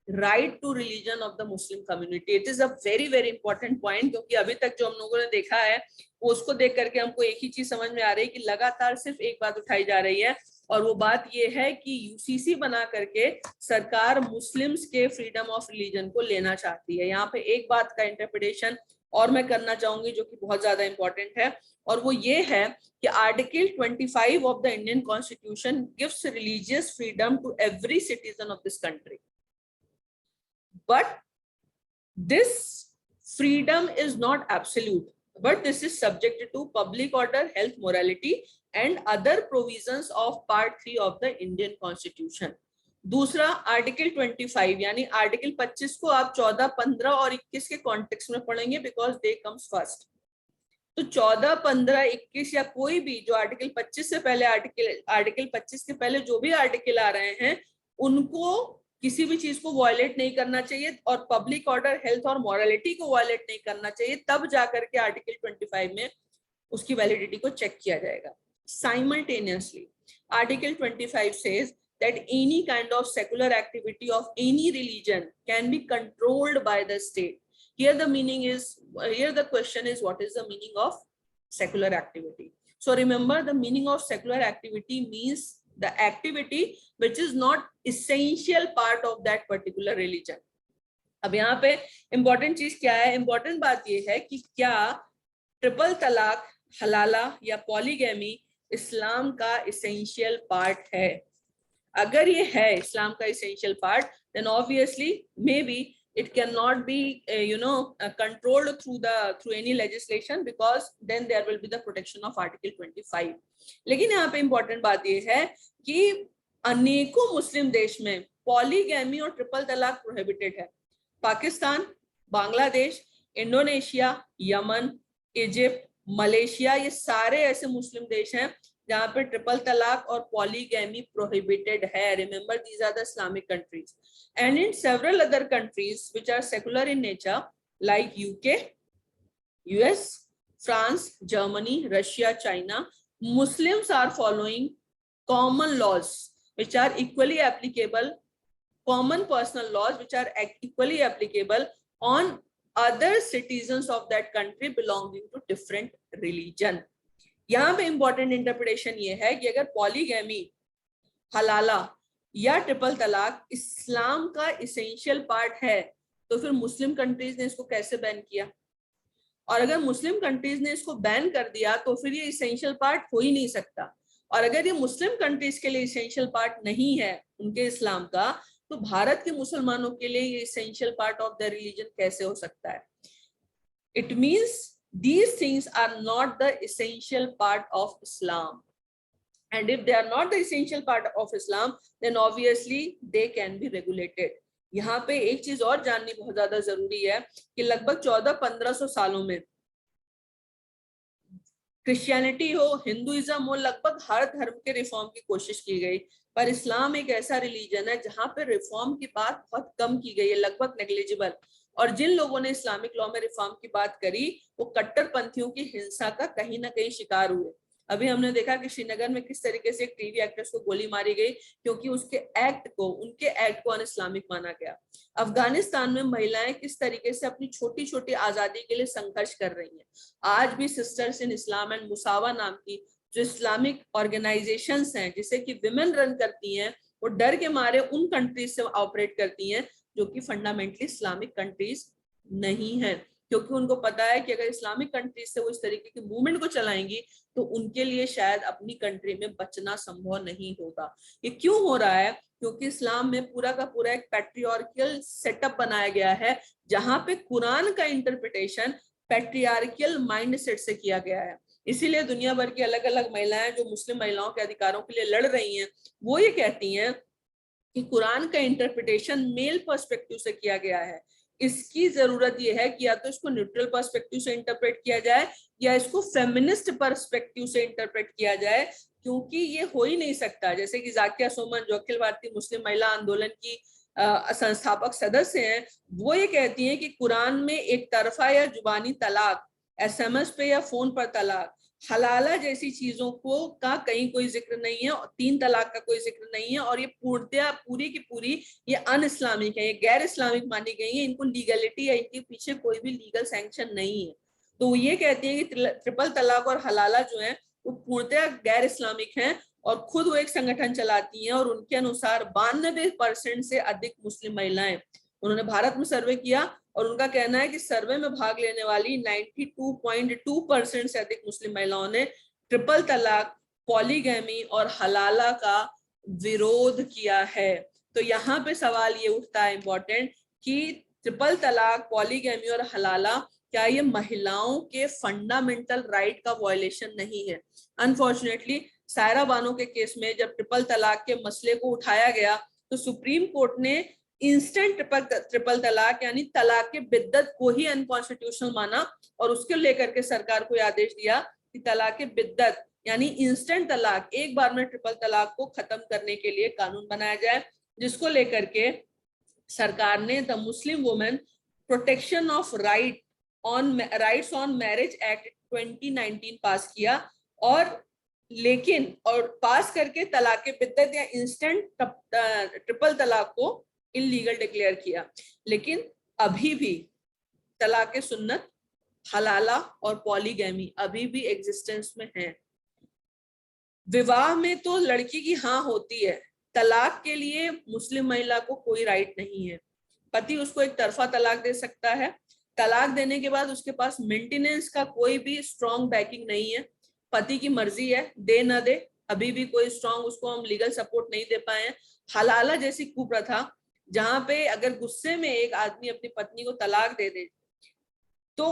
right to religion of the Muslim community. It is a very very important point, क्योंकि अभी तक जो हम लोगों ने देखा है वो उसको देख करके हमको एक ही चीज समझ में आ रही है कि लगातार सिर्फ एक बात उठाई जा रही है, और वो बात ये है कि यूसीसी बना करके सरकार मुस्लिम्स के फ्रीडम ऑफ रिलीजन को लेना चाहती है। यहाँ पे एक बात का इंटरप्रिटेशन और मैं करना चाहूंगी जो कि बहुत ज्यादा इंपॉर्टेंट है, और वो ये है कि article 25 of the Indian constitution gives religious freedom to every citizen of this country, but this freedom is not absolute, but this is subject to public order, health, morality and other provisions of part 3 of the Indian Constitution. दूसरा article 25 यानी article 25 को आप 14, 15 और 21 के context में पढ़ेंगे, because they comes first. तो 14, 15, 21 या कोई भी जो आर्टिकल 25 से पहले आर्टिकल 25 के पहले जो भी आर्टिकल आ रहे हैं, उनको किसी भी चीज को वायलेट नहीं करना चाहिए और पब्लिक ऑर्डर, हेल्थ और मॉरलिटी को वायलेट नहीं करना चाहिए, तब जाकर के आर्टिकल 25 में उसकी वैलिडिटी को चेक किया जाएगा। Simultaneously article 25 says that any kind of secular activity of any religion can be controlled by the state. Here the question is, what is the meaning of secular activity? So remember, the meaning of secular activity means the activity which is not essential part of that particular religion. अब यहाँ पे important चीज क्या है? important बात ये है कि क्या ट्रिपल तलाक, हलाला या पॉलीगैमी इस्लाम का essential part है? अगर ये है इस्लाम का essential part, then obviously maybe it cannot be controlled through any legislation, because then there will be the protection of article 25. लेकिन यहाँ पे important बात ये है कि अनेकों मुस्लिम देश में पॉलीगैमी और ट्रिपल तलाक प्रोहिबिटेड है। Pakistan, Bangladesh, Indonesia, Yemen, Egypt, Malaysia, ये सारे ऐसे मुस्लिम देश हैं जहाँ पे ट्रिपल तलाक और पॉलीगैमी प्रोहिबिटेड है। Remember, these are the Islamic countries, and in several other countries which are secular in nature like UK, US, France, Germany, Russia, China, Muslims are following common laws which are equally applicable, common personal laws which are equally applicable on other citizens of that country belonging to different religion. यहाँ पे important interpretation ये है कि अगर polygamy, हलाला या triple तलाक इस्लाम का essential part है, तो फिर मुस्लिम कंट्रीज ने इसको कैसे बैन किया? और अगर मुस्लिम कंट्रीज ने इसको बैन कर दिया तो फिर ये इसेंशियल पार्ट हो ही नहीं सकता। और अगर ये मुस्लिम कंट्रीज के लिए इसेंशियल पार्ट नहीं है उनके इस्लाम का, तो भारत के मुसलमानों के लिए ये essential part of the religion कैसे हो सकता है? It means these things are not the essential part of Islam, and if they are not the essential part of Islam, then obviously they can be regulated. यहाँ पे एक चीज और जाननी बहुत ज्यादा जरूरी है कि लगभग 1400-1500 सालों में क्रिश्चियनिटी हो, हिंदुइज्म हो, लगभग हर धर्म के रिफॉर्म की कोशिश की गई, पर इस्लाम एक ऐसा रिलीजन है जहां पे रिफॉर्म की बात बहुत कम की गई है, लगभग नेग्लिजिबल। और जिन लोगों ने इस्लामिक लॉ में रिफॉर्म की बात करी वो कट्टरपंथियों की हिंसा का कहीं ना कहीं शिकार हुए। अभी हमने देखा कि श्रीनगर में किस तरीके से एक टीवी एक्ट्रेस को गोली मारी गई क्योंकि उनके एक्ट को अन इस्लामिक माना गया। अफगानिस्तान में महिलाएं किस तरीके से अपनी छोटी छोटी आजादी के लिए संघर्ष कर रही हैं। आज भी सिस्टर्स इन इस्लाम एंड मुसावा नाम की जो इस्लामिक ऑर्गेनाइजेशंस हैं जिसे कि विमेन रन करती हैं, वो डर के मारे उन कंट्रीज से ऑपरेट करती हैं जो कि फंडामेंटली इस्लामिक कंट्रीज नहीं है, क्योंकि उनको पता है कि अगर इस्लामिक कंट्रीज से वो इस तरीके की मूवमेंट को चलाएंगी तो उनके लिए शायद अपनी कंट्री में बचना संभव नहीं होगा। ये क्यों हो रहा है? क्योंकि इस्लाम में पूरा का पूरा एक पैट्रियार्कियल सेटअप बनाया गया है जहां पे कुरान का इंटरप्रिटेशन पैट्रियार्कियल माइंडसेट से किया गया है। इसीलिए दुनिया भर की अलग अलग महिलाएं जो मुस्लिम महिलाओं के अधिकारों के लिए लड़ रही हैं, वो ये कहती हैं कि कुरान का इंटरप्रिटेशन मेल पर्सपेक्टिव से किया गया है। इसकी जरूरत यह है कि या तो इसको न्यूट्रल पर्सपेक्टिव से इंटरप्रेट किया जाए या इसको फेमिनिस्ट पर्सपेक्टिव से इंटरप्रेट किया जाए, क्योंकि ये हो ही नहीं सकता। जैसे कि जाकिया सोमन जो अखिल भारतीय मुस्लिम महिला आंदोलन की संस्थापक सदस्य हैं, वो ये कहती हैं कि कुरान में एक तरफा या जुबानी तलाक, SMS पे या फोन पर तलाक, हलाला जैसी चीजों को का कहीं कोई जिक्र नहीं है, और 3 तलाक का कोई जिक्र नहीं है, और ये पूर्णतया पूरी की पूरी ये अन इस्लामिक है, ये गैर इस्लामिक मानी गई है। इनको लीगलिटी या इनके पीछे कोई भी लीगल सैंक्शन नहीं है। तो ये कहती है कि ट्रिपल तलाक और हलाला जो है वो पूर्णतया गैर इस्लामिक हैं, और खुद वो एक संगठन चलाती हैं, और उनके अनुसार 92% से अधिक मुस्लिम महिलाएं, उन्होंने भारत में सर्वे किया और उनका कहना है कि सर्वे में भाग लेने वाली 92.2% से अधिक मुस्लिम महिलाओं ने ट्रिपल तलाक, पॉलीगैमी और हलाला का विरोध किया है। तो यहाँ पे सवाल ये उठता है इम्पोर्टेंट कि ट्रिपल तलाक, पॉलीगैमी और हलाला क्या ये महिलाओं के फंडामेंटल राइट का वायलेशन नहीं है? अनफॉर्चुनेटली सायरा बानो के केस में जब ट्रिपल तलाक के मसले को उठाया गया तो सुप्रीम कोर्ट ने इंस्टेंट ट्रिपल तलाक यानी तलाक के बिद्दत को ही अनकॉन्स्टिट्यूशनल माना, और उसके लेकर के सरकार को आदेश दिया कि तलाक के बिद्दत यानी इंस्टेंट तलाक, एक बार में ट्रिपल तलाक को खत्म करने के लिए कानून बनाया जाए, जिसको लेकर के सरकार ने the Muslim women protection of rights on marriage act 2019 पास किया, और पास करके तलाक के बिद्दत या इंस्टेंट ट्रिपल तलाक को इलीगल डिक्लेयर किया। लेकिन अभी भी तलाक सुन्नत, हलाला और पॉलीगैमी अभी भी एग्जिस्टेंस में है। विवाह में तो लड़की की हाँ होती है, तलाक के लिए मुस्लिम महिला को कोई राइट नहीं है। पति उसको एक तरफा तलाक दे सकता है, तलाक देने के बाद उसके पास मेंटेनेंस का कोई भी स्ट्रॉन्ग बैकिंग नहीं है, पति की मर्जी है दे ना दे, अभी भी कोई स्ट्रॉन्ग उसको हम लीगल सपोर्ट नहीं दे पाए हैं। हलाला जैसी कुप्रथा जहां पे अगर गुस्से में एक आदमी अपनी पत्नी को तलाक दे दे तो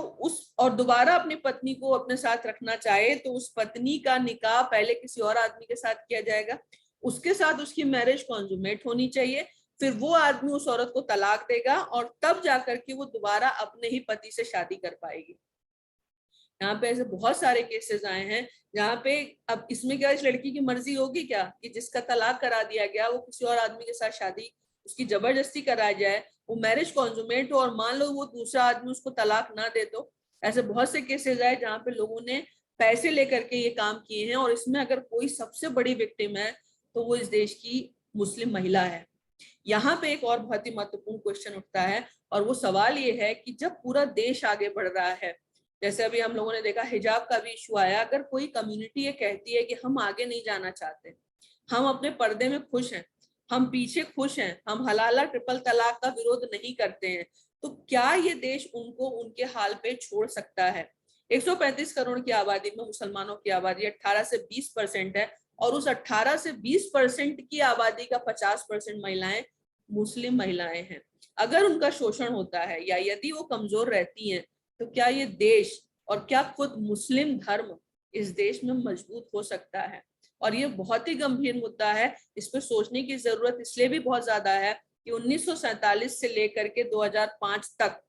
और दोबारा अपनी पत्नी को अपने साथ रखना चाहे तो उस पत्नी का निकाह पहले किसी और आदमी के साथ किया जाएगा, उसके साथ उसकी मैरिज कॉन्जुमेट होनी चाहिए, फिर वो आदमी उस औरत को तलाक देगा और तब जाकर के वो दोबारा अपने ही पति से शादी कर पाएगी। यहाँ पे ऐसे बहुत सारे केसेस आए हैं जहाँ पे अब इसमें क्या इस लड़की की मर्जी होगी क्या कि जिसका तलाक करा दिया गया वो किसी और आदमी के साथ शादी उसकी जबरदस्ती कराई जाए, वो मैरिज कॉन्जुमेट हो और मान लो वो दूसरा आदमी उसको तलाक ना दे। तो ऐसे बहुत से केसेस आए जहाँ पे लोगों ने पैसे लेकर के ये काम किए हैं, और इसमें अगर कोई सबसे बड़ी विक्टिम है तो वो इस देश की मुस्लिम महिला है। यहाँ पे एक और बहुत ही महत्वपूर्ण क्वेश्चन उठता है, और वो सवाल ये है कि जब पूरा देश आगे बढ़ रहा है, जैसे अभी हम लोगों ने देखा हिजाब का भी इशू आया, अगर कोई कम्युनिटी ये कहती है कि हम आगे नहीं जाना चाहते, हम अपने पर्दे में खुश हैं, हम पीछे खुश हैं, हम हलाला ट्रिपल तलाक का विरोध नहीं करते हैं, तो क्या ये देश उनको उनके हाल पे छोड़ सकता है? 135 करोड़ की आबादी में मुसलमानों की आबादी 18 से 20% है, और उस 18 से 20% की आबादी का 50% महिलाएं मुस्लिम महिलाएं हैं। अगर उनका शोषण होता है या यदि वो कमजोर रहती हैं, तो क्या ये देश और क्या खुद मुस्लिम धर्म इस देश में मजबूत हो सकता है? और ये बहुत ही गंभीर मुद्दा है। इस पर सोचने की जरूरत इसलिए भी बहुत ज्यादा है कि 1947 से लेकर के 2005 तक,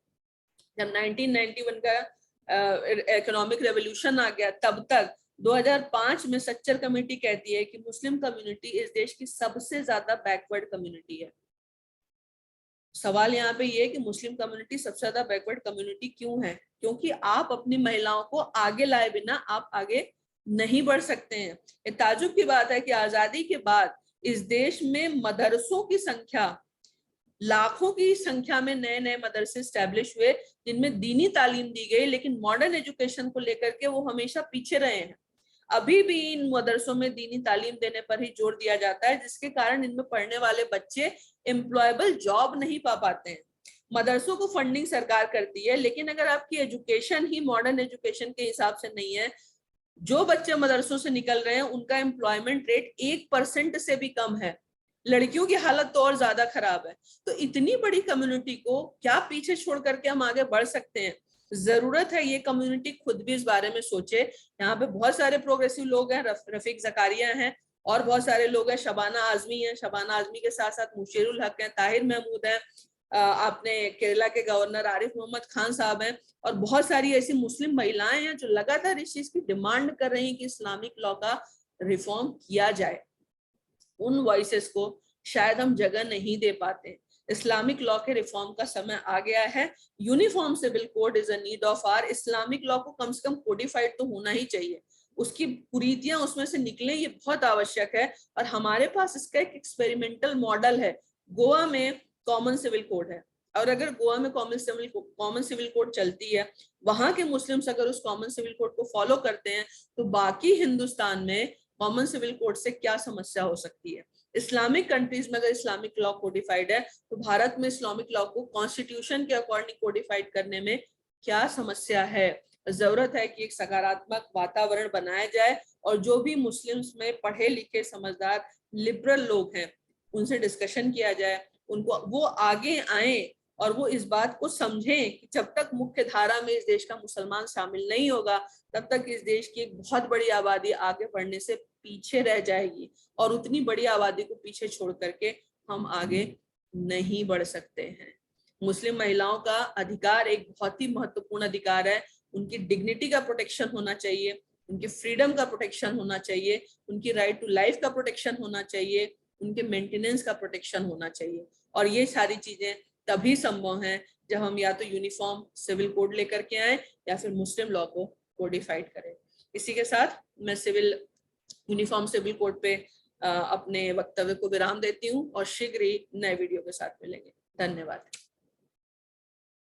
जब 1991 का इकोनॉमिक रेवोल्यूशन आ गया, तब तक 2005 में सच्चर कमेटी कहती है कि मुस्लिम कम्युनिटी इस देश की सबसे ज्यादा बैकवर्ड कम्युनिटी है। सवाल यहाँ पे ये है कि मुस्लिम कम्युनिटी सबसे ज्यादा बैकवर्ड कम्युनिटी क्यों है? क्योंकि आप अपनी महिलाओं को आगे लाए बिना आप आगे नहीं बढ़ सकते हैं। ये ताजुब की बात है कि आजादी के बाद इस देश में मदरसों की संख्या, लाखों की संख्या में नए नए मदरसे स्टैब्लिश हुए जिनमें दीनी तालीम दी गई, लेकिन मॉडर्न एजुकेशन को लेकर के वो हमेशा पीछे रहे हैं। अभी भी इन मदरसों में दीनी तालीम देने पर ही जोर दिया जाता है, जिसके कारण इनमें पढ़ने वाले बच्चे एम्प्लॉयबल जॉब नहीं पा पाते हैं। मदरसों को फंडिंग सरकार करती है, लेकिन अगर आपकी एजुकेशन ही मॉडर्न एजुकेशन के हिसाब से नहीं है, जो बच्चे मदरसों से निकल रहे हैं उनका एम्प्लॉयमेंट रेट 1% से भी कम है। लड़कियों की हालत तो और ज्यादा खराब है। तो इतनी बड़ी कम्युनिटी को क्या पीछे छोड़ करके हम आगे बढ़ सकते हैं? जरूरत है ये कम्युनिटी खुद भी इस बारे में सोचे। यहाँ पे बहुत सारे प्रोग्रेसिव लोग हैं, रफीक जकारिया हैं, और बहुत सारे लोग हैं, शबाना आजमी है, शबाना आजमी के साथ साथ मुशीरुल हक हैं, ताहिर महमूद हैं, आपने केरला के गवर्नर आरिफ मोहम्मद खान साहब हैं, और बहुत सारी ऐसी मुस्लिम महिलाएं हैं जो लगातार इस चीज की डिमांड कर रही हैं कि इस्लामिक लॉ का रिफॉर्म किया जाए। उन वॉइसेस को शायद हम जगह नहीं दे पाते। इस्लामिक लॉ के रिफॉर्म का समय आ गया है। Uniform civil code is a need of hour. Islamic law को कम से कम कोडिफाइड तो होना ही चाहिए, उसकी कुरीतियां उसमें से निकले, ये बहुत आवश्यक है। और हमारे पास इसका एक एक्सपेरिमेंटल मॉडल है। गोवा में कॉमन सिविल कोड है, और अगर गोवा में कॉमन सिविल कोड चलती है, वहां के मुस्लिम्स अगर उस कॉमन सिविल कोड को फॉलो करते हैं, तो बाकी हिंदुस्तान में कॉमन सिविल कोड से क्या समस्या हो सकती है? इस्लामिक कंट्रीज में अगर इस्लामिक लॉ कोडिफाइड है, तो भारत में इस्लामिक लॉ को कॉन्स्टिट्यूशन के अकॉर्डिंग कोडिफाइड करने में क्या समस्या है? जरूरत है कि एक सकारात्मक वातावरण बनाया जाए, और जो भी मुस्लिम्स में पढ़े लिखे समझदार लिबरल लोग हैं उनसे डिस्कशन किया जाए, उनको वो आगे आए और वो इस बात को समझें कि जब तक मुख्य धारा में इस देश का मुसलमान शामिल नहीं होगा, तब तक इस देश की एक बहुत बड़ी आबादी आगे बढ़ने से पीछे रह जाएगी, और उतनी बड़ी आबादी को पीछे छोड़ करके हम आगे नहीं बढ़ सकते हैं। मुस्लिम महिलाओं का अधिकार एक बहुत ही महत्वपूर्ण अधिकार है। उनकी डिग्निटी का प्रोटेक्शन होना चाहिए, उनकी फ्रीडम का प्रोटेक्शन होना चाहिए, उनकी राइट टू लाइफ का प्रोटेक्शन होना चाहिए, उनके मेंटेनेंस का प्रोटेक्शन होना चाहिए। और ये सारी चीजें तभी संभव हैं जब हम या तो यूनिफॉर्म सिविल कोड लेकर के आए या फिर मुस्लिम लॉ को कोडिफाइड करें। इसी के साथ मैं यूनिफॉर्म सिविल कोड पे अपने वक्तव्य को विराम देती हूँ, और शीघ्र ही नए वीडियो के साथ मिलेंगे। धन्यवाद।